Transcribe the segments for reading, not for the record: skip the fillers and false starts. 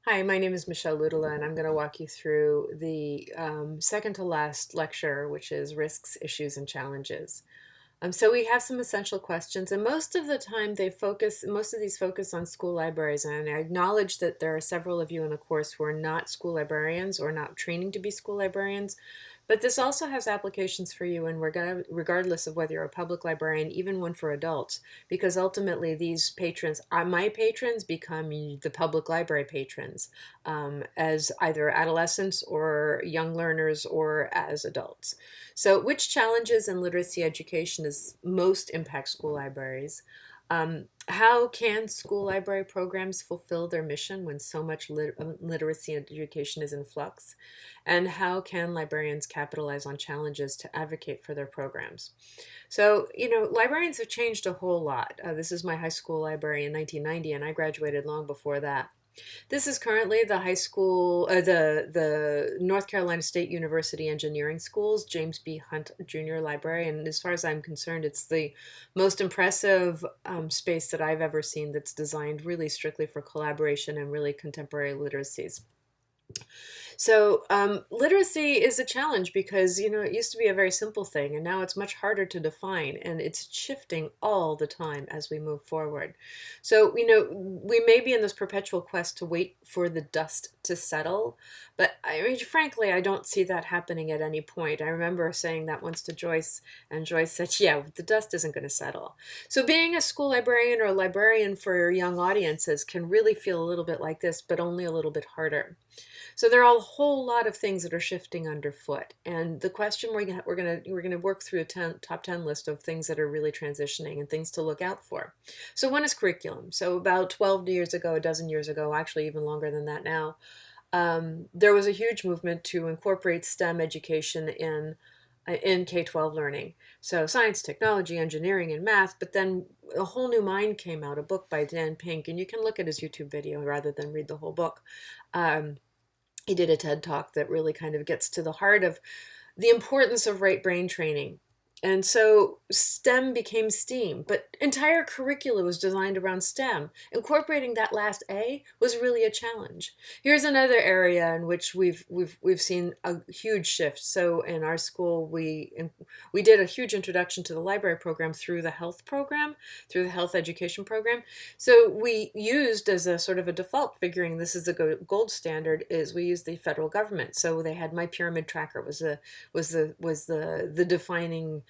Hi, my name is Michelle Ludala, and I'm going to walk you through the second to last lecture, which is Risks, Issues, and Challenges. So we have some essential questions, and most of the time most of these focus on school libraries, and I acknowledge that there are several of you in the course who are not school librarians or not training to be school librarians, but this also has applications for you, and regardless of whether you're a public librarian, even one for adults, because ultimately these patrons, my patrons, become the public library patrons as either adolescents or young learners or as adults. So, which challenges in literacy education is most impact school libraries? How can school library programs fulfill their mission when so much literacy education is in flux? And how can librarians capitalize on challenges to advocate for their programs? So, librarians have changed a whole lot. This is my high school library in 1990, and I graduated long before that. This is currently the high school, the North Carolina State University Engineering School's James B. Hunt Jr. Library, and as far as I'm concerned, it's the most impressive space that I've ever seen that's designed really strictly for collaboration and really contemporary literacies. So literacy is a challenge because, it used to be a very simple thing and now it's much harder to define, and it's shifting all the time as we move forward. So, we may be in this perpetual quest to wait for the dust to settle, but I mean, frankly, I don't see that happening at any point. I remember saying that once to Joyce, and Joyce said, yeah, the dust isn't going to settle. So being a school librarian or a librarian for young audiences can really feel a little bit like this, but only a little bit harder. So there are a whole lot of things that are shifting underfoot, and the question we're gonna work through a top 10 list of things that are really transitioning and things to look out for. So one is curriculum. So about 12 years ago, a dozen years ago, actually even longer than that now, there was a huge movement to incorporate STEM education in K-12 learning. So science, technology, engineering, and math, but then a whole new mind came out, a book by Dan Pink, and you can look at his YouTube video rather than read the whole book. He did a TED talk that really kind of gets to the heart of the importance of right brain training. And so STEM became STEAM, but entire curricula was designed around STEM. Incorporating that last A was really a challenge. Here's another area in which we've seen a huge shift. So in our school, we did a huge introduction to the library program through the health program, through the health education program. So we used as a sort of a default, figuring this is a gold standard, is we used the federal government. So they had My Pyramid Tracker was the defining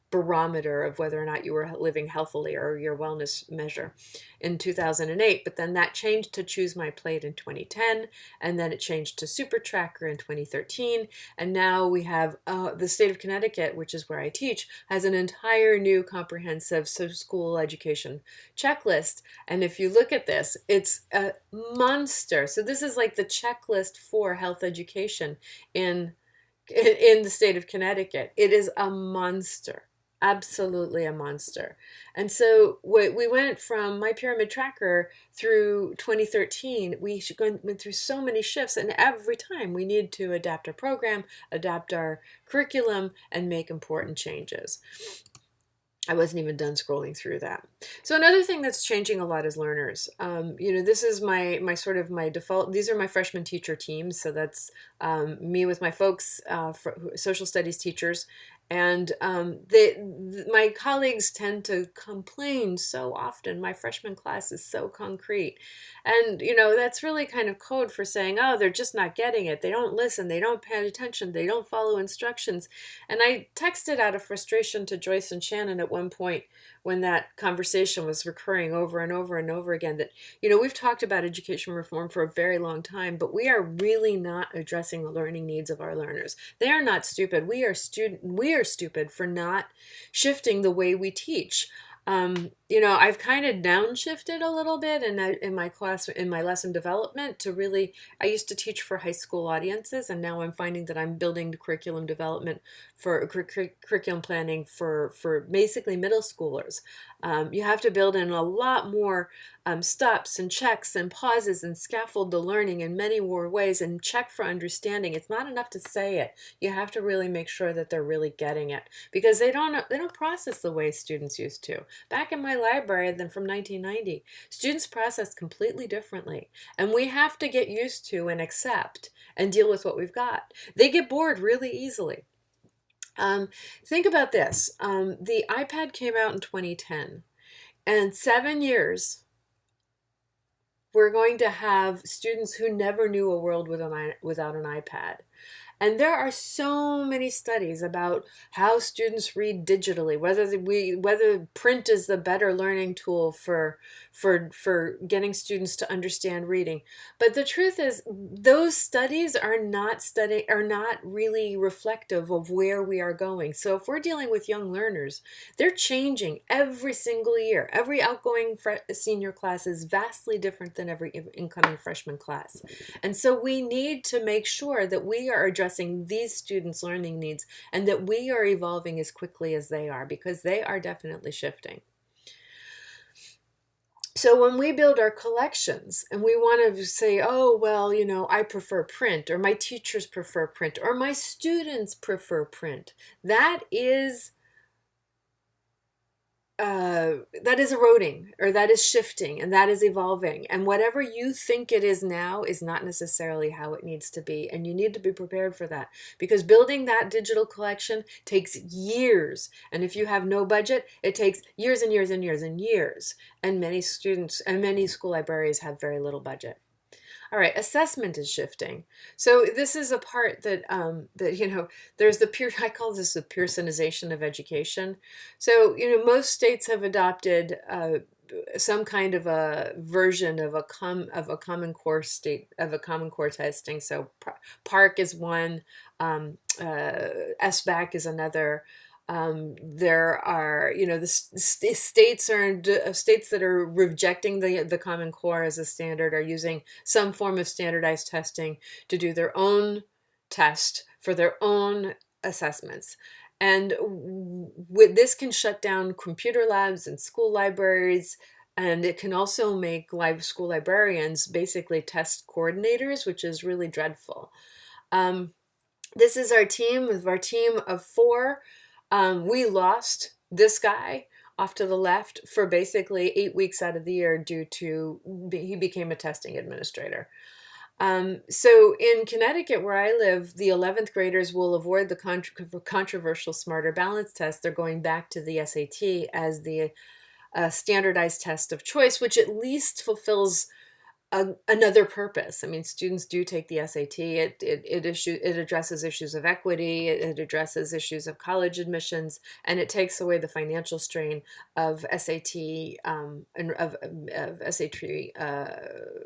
barometer of whether or not you were living healthily, or your wellness measure in 2008. But then that changed to Choose My Plate in 2010, and then it changed to Super Tracker in 2013, and now we have the state of Connecticut, which is where I teach, has an entire new comprehensive school education checklist. And if you look at this, it's a monster. So this is like the checklist for health education in the state of Connecticut. It is a monster, absolutely a monster. And so we went from My Pyramid Tracker through 2013. We went through so many shifts, and every time we need to adapt our program, adapt our curriculum, and make important changes. I wasn't even done scrolling through that. So another thing that's changing a lot is learners. This is my sort of my default. These are my freshman teacher teams. So that's me with my folks, social studies teachers, and my colleagues tend to complain so often. My freshman class is so concrete, and that's really kind of code for saying, oh, they're just not getting it. They don't listen. They don't pay attention. They don't follow instructions. And I texted out of frustration to Joyce and Shannon at one point when that conversation was recurring over and over and over again, that, we've talked about education reform for a very long time, but we are really not addressing the learning needs of our learners. They are not stupid. We are stupid for not shifting the way we teach. I've kind of downshifted a little bit in my class, in my lesson development, to really, I used to teach for high school audiences, and now I'm finding that I'm building the curriculum development for curriculum planning for basically middle schoolers. You have to build in a lot more stops and checks and pauses and scaffold the learning in many more ways, and check for understanding. It's not enough to say it. You have to really make sure that they're really getting it, because they don't process the way students used to. Back in my library than from 1990. Students process completely differently, and we have to get used to and accept and deal with what we've got. They get bored really easily. Think about this. The iPad came out in 2010, and 7 years we're going to have students who never knew a world without an iPad. And there are so many studies about how students read digitally, whether print is the better learning tool for getting students to understand reading. But the truth is, those studies are not really reflective of where we are going. So if we're dealing with young learners, they're changing every single year. Every outgoing senior class is vastly different than every incoming freshman class. And so we need to make sure that we are addressing these students' learning needs and that we are evolving as quickly as they are, because they are definitely shifting. So when we build our collections and we want to say, oh, well, I prefer print, or my teachers prefer print, or my students prefer print, that is eroding, or that is shifting, and that is evolving. And whatever you think it is now is not necessarily how it needs to be. And you need to be prepared for that, because building that digital collection takes years. And if you have no budget, it takes years and years and years and years. And many students and many school libraries have very little budget. All right, assessment is shifting. So this is a part that there's I call this the Pearsonization of education. So most states have adopted some kind of a version of a common core testing. So PARCC is one, SBAC is another. There are, the states that are rejecting the Common Core as a standard are using some form of standardized testing to do their own test for their own assessments. And this can shut down computer labs and school libraries, and it can also make school librarians basically test coordinators, which is really dreadful. This is our team of 4. We lost this guy off to the left for basically 8 weeks out of the year due to he became a testing administrator. So in Connecticut, where I live, the 11th graders will avoid the controversial Smarter Balance test. They're going back to the SAT as the standardized test of choice, which at least fulfills another purpose. I mean, students do take the SAT. It addresses issues of equity. It addresses issues of college admissions, and it takes away the financial strain of SAT and of SAT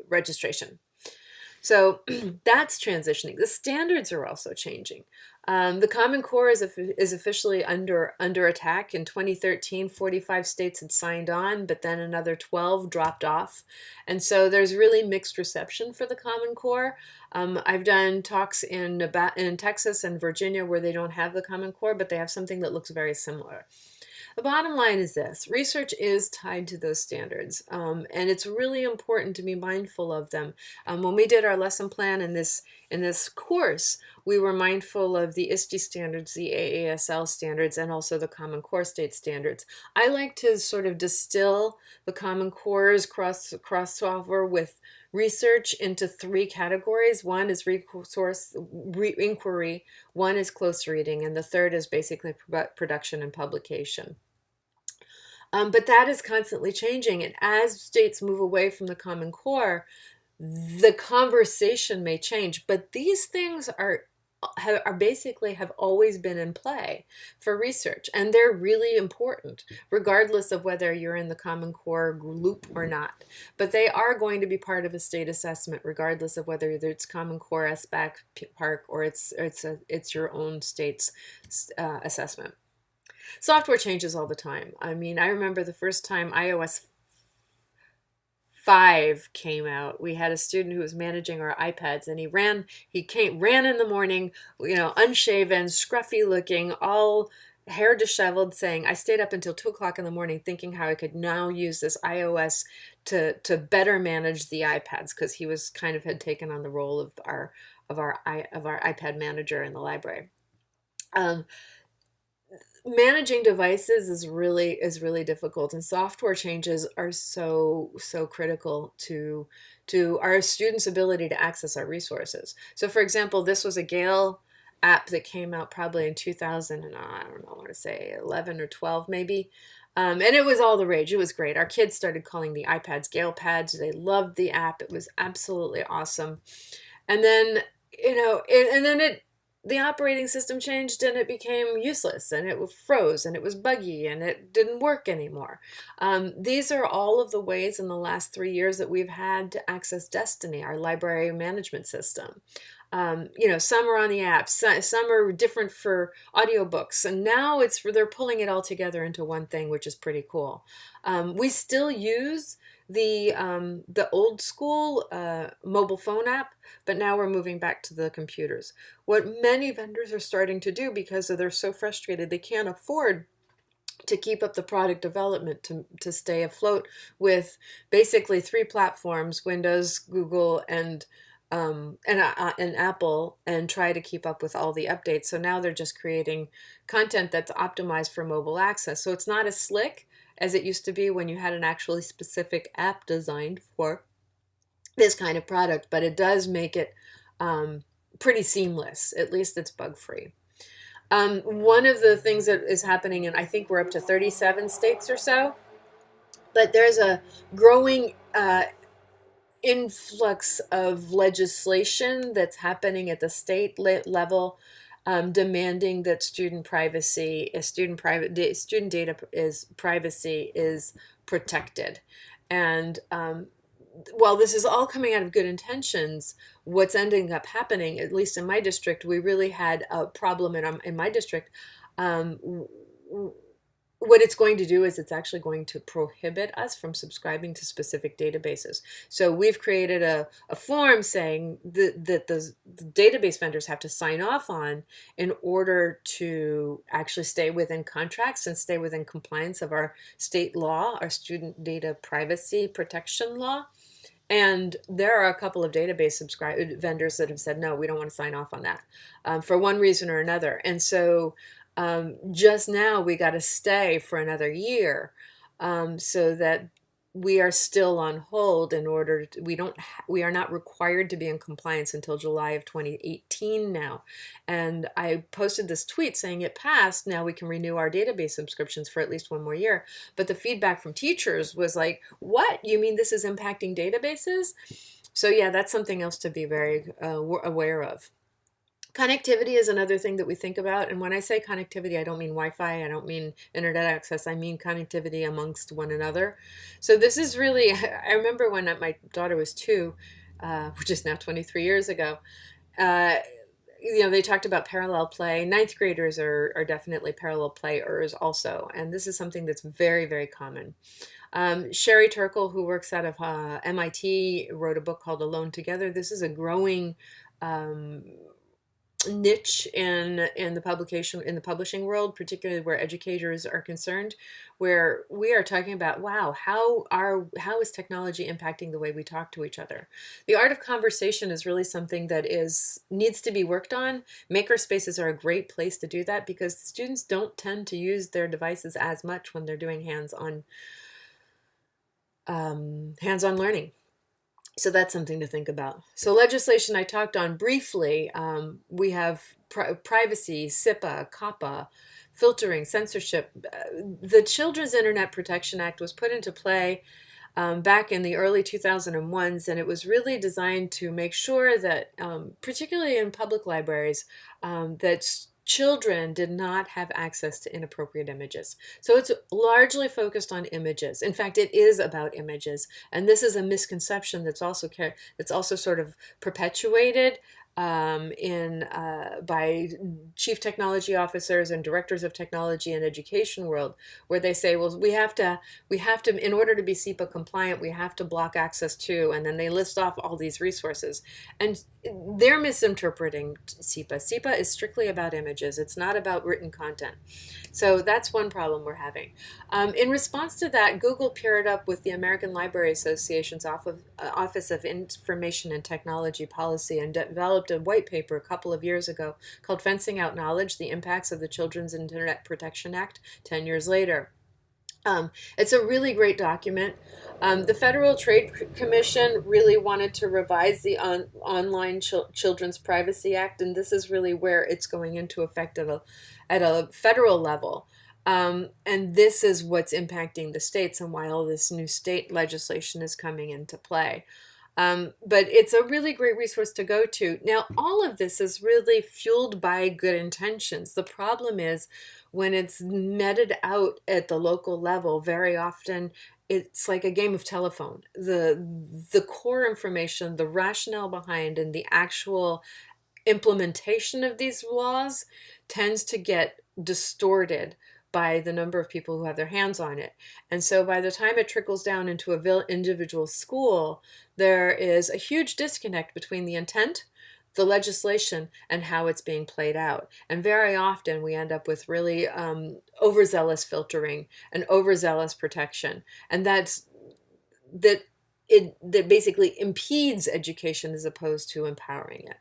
registration. So that's transitioning. The standards are also changing. The Common Core is officially under attack. In 2013, 45 states had signed on, but then another 12 dropped off. And so there's really mixed reception for the Common Core. I've done talks in Texas and Virginia where they don't have the Common Core, but they have something that looks very similar. The bottom line is this: research is tied to those standards, and it's really important to be mindful of them. When we did our lesson plan in this course, we were mindful of the ISTE standards, the AASL standards, and also the Common Core state standards. I like to sort of distill the Common Core's crossover with research into 3 categories. One is inquiry, one is close reading, and the third is basically production and publication. But that is constantly changing, and as states move away from the Common Core, the conversation may change. But these things have always been in play for research, and they're really important, regardless of whether you're in the Common Core loop or not. But they are going to be part of a state assessment, regardless of whether it's Common Core, SBAC, PARCC, or it's your own state's assessment. Software changes all the time. I mean, I remember the first time iOS 5 came out, we had a student who was managing our iPads, and he ran in the morning, unshaven, scruffy looking, all hair disheveled, saying, I stayed up until 2:00 in the morning thinking how I could now use this iOS to better manage the iPads, because he was had taken on the role of our iPad manager in the library. managing devices is really difficult, and software changes are so critical to our students' ability to access our resources. So for example, this was a Gale app that came out probably in 2000, and I don't know, I want to say 11 or 12 maybe. And it was all the rage. It was great. Our kids started calling the iPads Gale Pads. They loved the app. It was absolutely awesome. And then, and then the operating system changed and it became useless and it froze and it was buggy and it didn't work anymore. These are all of the ways in the last 3 years that we've had to access Destiny, our library management system. Some are on the apps, some are different for audiobooks, and now they're pulling it all together into one thing, which is pretty cool. We still use the old school mobile phone app, but now we're moving back to the computers. What many vendors are starting to do, because they're so frustrated they can't afford to keep up the product development to stay afloat with basically three platforms: Windows, Google, and Apple, and try to keep up with all the updates. So now they're just creating content that's optimized for mobile access. So it's not as slick as it used to be when you had an actually specific app designed for this kind of product, but it does make it pretty seamless. At least it's bug free. One of the things that is happening, and I think we're up to 37 states or so, but there's a growing influx of legislation that's happening at the state level, demanding that student data privacy is protected. And while this is all coming out of good intentions, what's ending up happening, at least in my district, we really had a problem in my district. What it's going to do is it's actually going to prohibit us from subscribing to specific databases. So we've created a form saying that the database vendors have to sign off on in order to actually stay within contracts and stay within compliance of our state law, our student data privacy protection law. And there are a couple of database vendors that have said, no, we don't want to sign off on that for one reason or another. And so just now we got to stay for another year so that we are still on hold in order to, we are not required to be in compliance until July of 2018 now. And I posted this tweet saying it passed, now we can renew our database subscriptions for at least one more year. But the feedback from teachers was like, what? You mean this is impacting databases? So yeah, that's something else to be very aware of. Connectivity is another thing that we think about. And when I say connectivity, I don't mean Wi-Fi, I don't mean internet access, I mean connectivity amongst one another. So this is really, I remember when my daughter was 2, which is now 23 years ago, they talked about parallel play. Ninth graders are definitely parallel players also. And this is something that's very, very common. Sherry Turkle, who works out of MIT, wrote a book called Alone Together. This is a growing niche in the publishing world, particularly where educators are concerned, where we are talking about, wow, how is technology impacting the way we talk to each other? The art of conversation is really something that needs to be worked on. Maker spaces are a great place to do that because students don't tend to use their devices as much when they're doing hands-on learning. So that's something to think about. So legislation I talked on briefly. We have privacy, SIPA, COPPA, filtering, censorship. The Children's Internet Protection Act was put into play back in the early 2001s, and it was really designed to make sure that, particularly in public libraries, that children did not have access to inappropriate images. So it's largely focused on images. In fact, it is about images. And this is a misconception that's also sort of perpetuated by chief technology officers and directors of technology and education world, where they say, well, we have to, in order to be SIPA compliant, we have to block access to, and then they list off all these resources. And they're misinterpreting SIPA. SIPA is strictly about images. It's not about written content. So that's one problem we're having. In response to that, Google paired up with the American Library Association's Office of Information and Technology Policy and developed developed a white paper a couple of years ago called Fencing Out Knowledge, The Impacts of the Children's Internet Protection Act 10 years later. It's a really great document. The Federal Trade Commission really wanted to revise the Online Children's Privacy Act, and this is really where it's going into effect at a federal level. And this is what's impacting the states and why all this new state legislation is coming into play. But it's a really great resource to go to. Now, all of this is really fueled by good intentions. The problem is when it's meted out at the local level, very often it's like a game of telephone. The core information, the rationale behind, and the actual implementation of these laws tends to get distorted by the number of people who have their hands on it. And so by the time it trickles down into a individual school, there is a huge disconnect between the intent, the legislation, and how it's being played out. And very often we end up with really overzealous filtering and overzealous protection. And that basically impedes education as opposed to empowering it.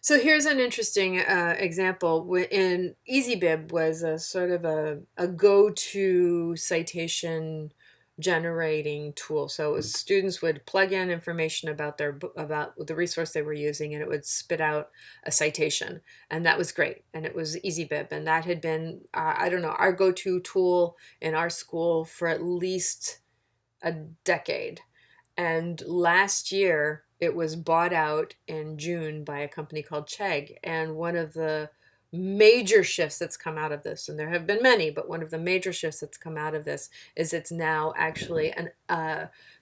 So here's an interesting example. In EasyBib was a sort of a go-to citation generating tool. So students would plug in information about the resource they were using, and it would spit out a citation, and that was great. And it was EasyBib, and that had been I don't know, our go-to tool in our school for at least a decade. And last year, it was bought out in June by a company called Chegg. And one of the major shifts that's come out of this, and there have been many, but one of the major shifts that's come out of this is it's now actually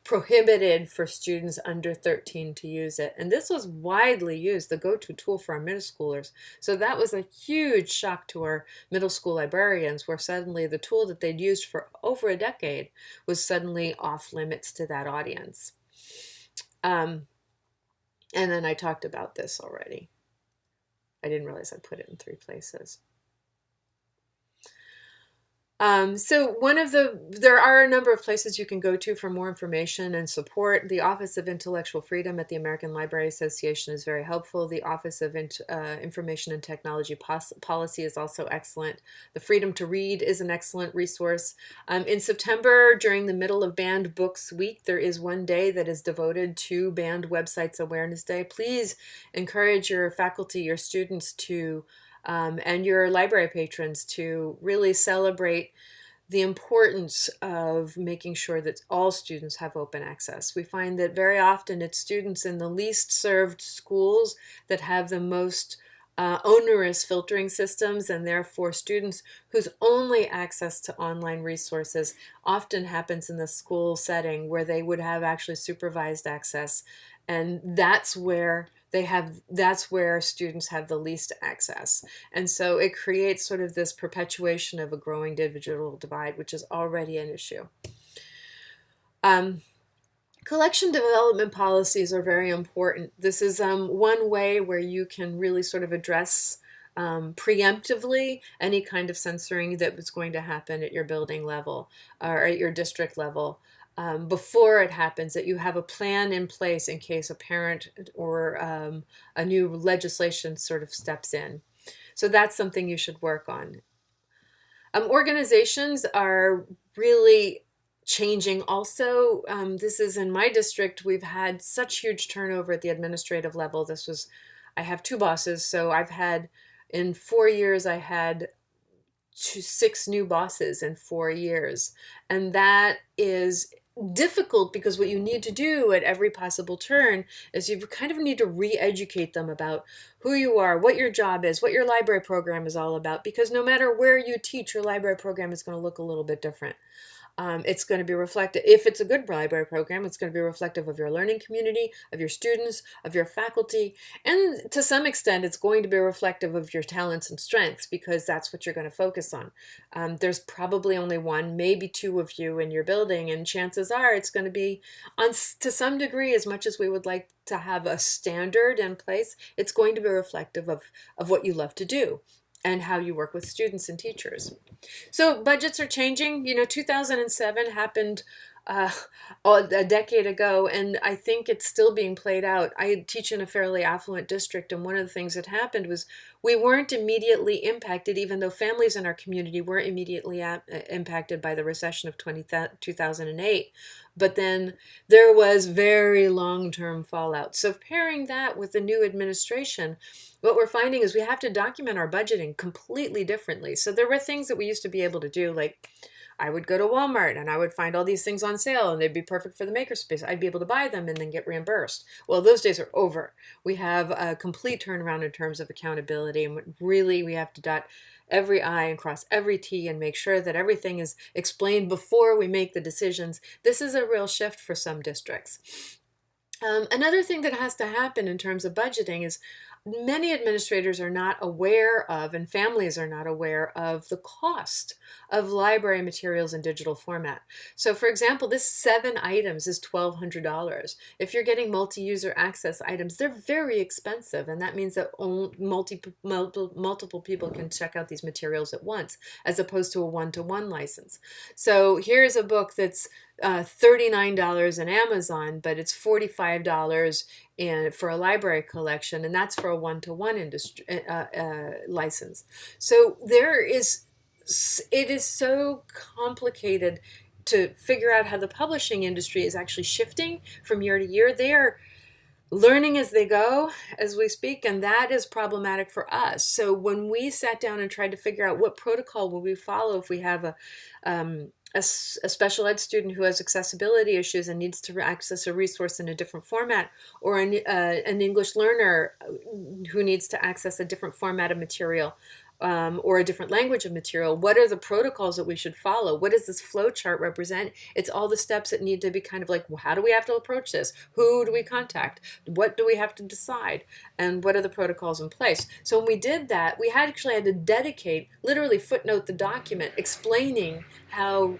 prohibited for students under 13 to use it. And this was widely used, the go-to tool for our middle schoolers. So that was a huge shock to our middle school librarians, where suddenly the tool that they'd used for over a decade was suddenly off limits to that audience. And then I talked about this already. I didn't realize I put it in 3 places. So there are a number of places you can go to for more information and support. The Office of Intellectual Freedom at the American Library Association is very helpful. The Office of Information and Technology Policy is also excellent. The Freedom to Read is an excellent resource. In September, during the middle of Banned Books Week, there is one day that is devoted to Banned Websites Awareness Day. Please encourage your faculty, your students to and your library patrons to really celebrate the importance of making sure that all students have open access. We find that very often it's students in the least served schools that have the most onerous filtering systems, and therefore students whose only access to online resources often happens in the school setting where they would have actually supervised access. And that's where students have the least access. And so it creates sort of this perpetuation of a growing digital divide, which is already an issue. Collection development policies are very important. This is one way where you can really sort of address preemptively any kind of censoring that was going to happen at your building level or at your district level. Before it happens, that you have a plan in place in case a parent or a new legislation sort of steps in. So that's something you should work on. Organizations are really changing also. This is in my district. We've had such huge turnover at the administrative level. I have 2 bosses, so in 4 years, I had 6 new bosses in 4 years. And that is difficult because what you need to do at every possible turn is you kind of need to re-educate them about who you are, what your job is, what your library program is all about, because no matter where you teach, your library program is going to look a little bit different. It's going to be reflective. If it's a good library program, it's going to be reflective of your learning community, of your students, of your faculty, and to some extent, it's going to be reflective of your talents and strengths, because that's what you're going to focus on. There's probably only 1, maybe 2 of you in your building, and chances are it's going to be, to some degree, as much as we would like to have a standard in place, it's going to be reflective of what you love to do and how you work with students and teachers. So budgets are changing. 2007 happened uh, a decade ago, and I think it's still being played out. I teach in a fairly affluent district, and one of the things that happened was we weren't immediately impacted, even though families in our community were immediately impacted by the recession of 2008. But then there was very long-term fallout. So pairing that with the new administration, what we're finding is we have to document our budgeting completely differently. So there were things that we used to be able to do, like I would go to Walmart and I would find all these things on sale and they'd be perfect for the makerspace. I'd be able to buy them and then get reimbursed. Well, those days are over. We have a complete turnaround in terms of accountability, and really we have to dot every I and cross every T and make sure that everything is explained before we make the decisions. This is a real shift for some districts. Another thing that has to happen in terms of budgeting is many administrators are not aware of, and families are not aware of, the cost of library materials in digital format. So for example, this 7 items is $1,200. If you're getting multi-user access items, they're very expensive, and that means that multiple people can check out these materials at once, as opposed to a one-to-one license. So here's a book that's $39 in Amazon, but it's $45 for a library collection, and that's for a one-to-one industry license. So it is so complicated to figure out how the publishing industry is actually shifting from year to year. They are learning as they go, as we speak, and that is problematic for us. So when we sat down and tried to figure out what protocol will we follow if we have a special ed student who has accessibility issues and needs to access a resource in a different format, or an English learner who needs to access a different format of material, or a different language of material, what are the protocols that we should follow? What does this flow chart represent? It's all the steps that need to be kind of like, well, how do we have to approach this? Who do we contact? What do we have to decide? And what are the protocols in place? So when we did that, we actually had to dedicate, literally footnote the document explaining how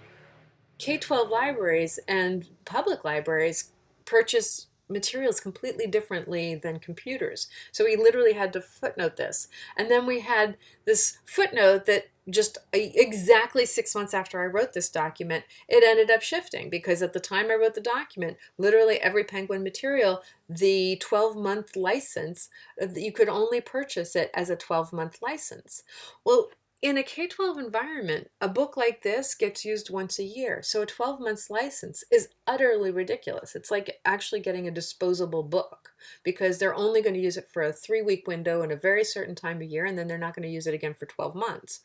K-12 libraries and public libraries purchase materials completely differently than computers. So we literally had to footnote this. And then we had this footnote that just exactly 6 months after I wrote this document, it ended up shifting, because at the time I wrote the document, literally every Penguin material, the 12-month license, you could only purchase it as a 12-month license. Well, in a K-12 environment, a book like this gets used once a year. So a 12-month license is utterly ridiculous. It's like actually getting a disposable book, because they're only going to use it for a 3-week window in a very certain time of year, and then they're not going to use it again for 12 months.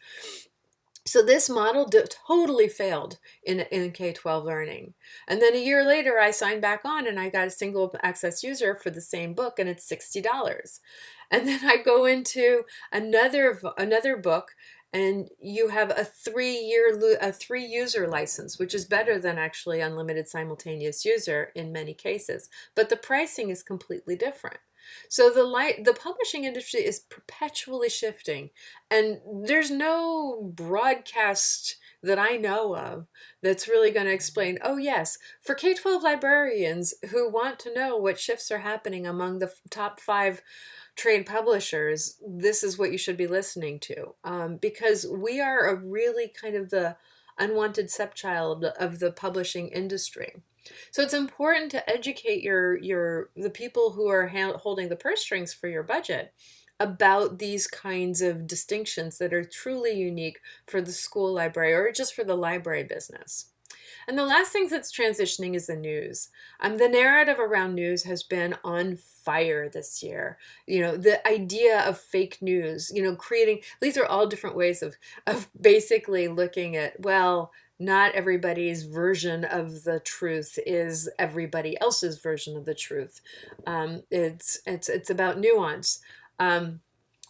So this model totally failed in K-12 learning. And then a year later, I signed back on and I got a single access user for the same book, and it's $60. And then I go into another book, and you have a 3-user license, which is better than actually unlimited simultaneous user in many cases. But the pricing is completely different. So the publishing industry is perpetually shifting, and there's no broadcast that I know of that's really going to explain, oh yes, for K-12 librarians who want to know what shifts are happening among the top 5 trade publishers, this is what you should be listening to, because we are a really kind of the unwanted stepchild of the publishing industry. So it's important to educate the people who are holding the purse strings for your budget about these kinds of distinctions that are truly unique for the school library or just for the library business. And the last thing that's transitioning is the news. The narrative around news has been on fire this year. The idea of fake news, creating, these are all different ways of basically looking at, well, not everybody's version of the truth is everybody else's version of the truth. It's about nuance.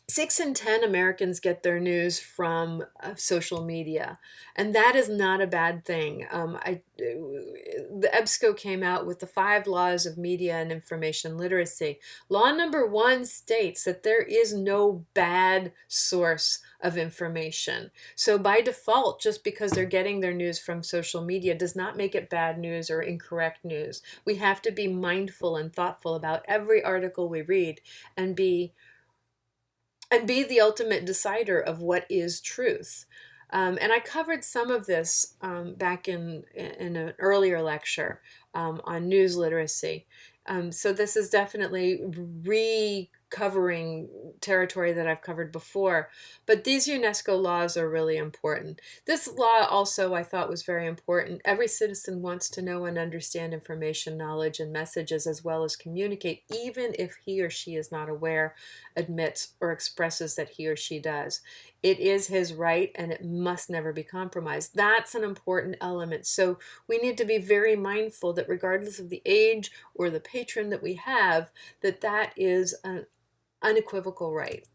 6 in 10 Americans get their news from social media, and that is not a bad thing. The EBSCO came out with the 5 laws of media and information literacy. Law number 1 states that there is no bad source of information. So by default, just because they're getting their news from social media does not make it bad news or incorrect news. We have to be mindful and thoughtful about every article we read, and be the ultimate decider of what is truth. And I covered some of this back in an earlier lecture on news literacy. So this is definitely recovering territory that I've covered before. But these UNESCO laws are really important. This law also I thought was very important. Every citizen wants to know and understand information, knowledge, and messages as well as communicate, even if he or she is not aware, admits, or expresses that he or she does. It is his right and it must never be compromised. That's an important element. So we need to be very mindful that regardless of the age or the patron that we have, that that is an unequivocal right.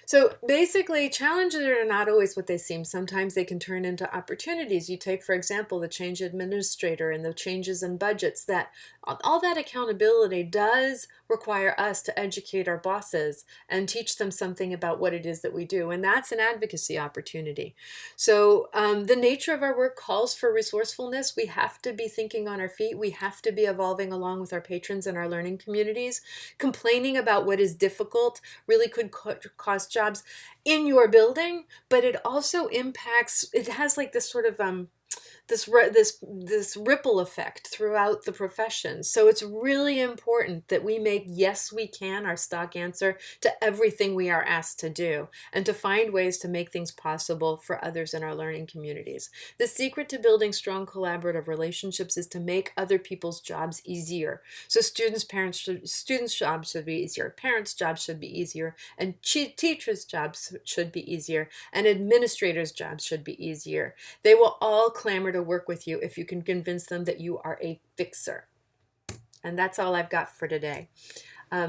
So basically, challenges are not always what they seem. Sometimes they can turn into opportunities. You take, for example, the change administrator and the changes in budgets. That all that accountability does require us to educate our bosses and teach them something about what it is that we do, and that's an advocacy opportunity. So the nature of our work calls for resourcefulness. We have to be thinking on our feet. We have to be evolving along with our patrons and our learning communities. Complaining about what is difficult really could cost jobs in your building, but it also impacts, it has like this sort of this ripple effect throughout the profession. So it's really important that we make yes we can our stock answer to everything we are asked to do, and to find ways to make things possible for others in our learning communities. The secret to building strong collaborative relationships is to make other people's jobs easier. So students jobs should be easier, parents' jobs should be easier, and teachers' jobs should be easier, and administrators' jobs should be easier. They will all clamor to work with you if you can convince them that you are a fixer. And that's all I've got for today.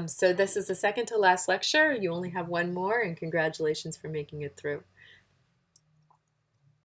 So this is the second to last lecture. You only have one more, and congratulations for making it through.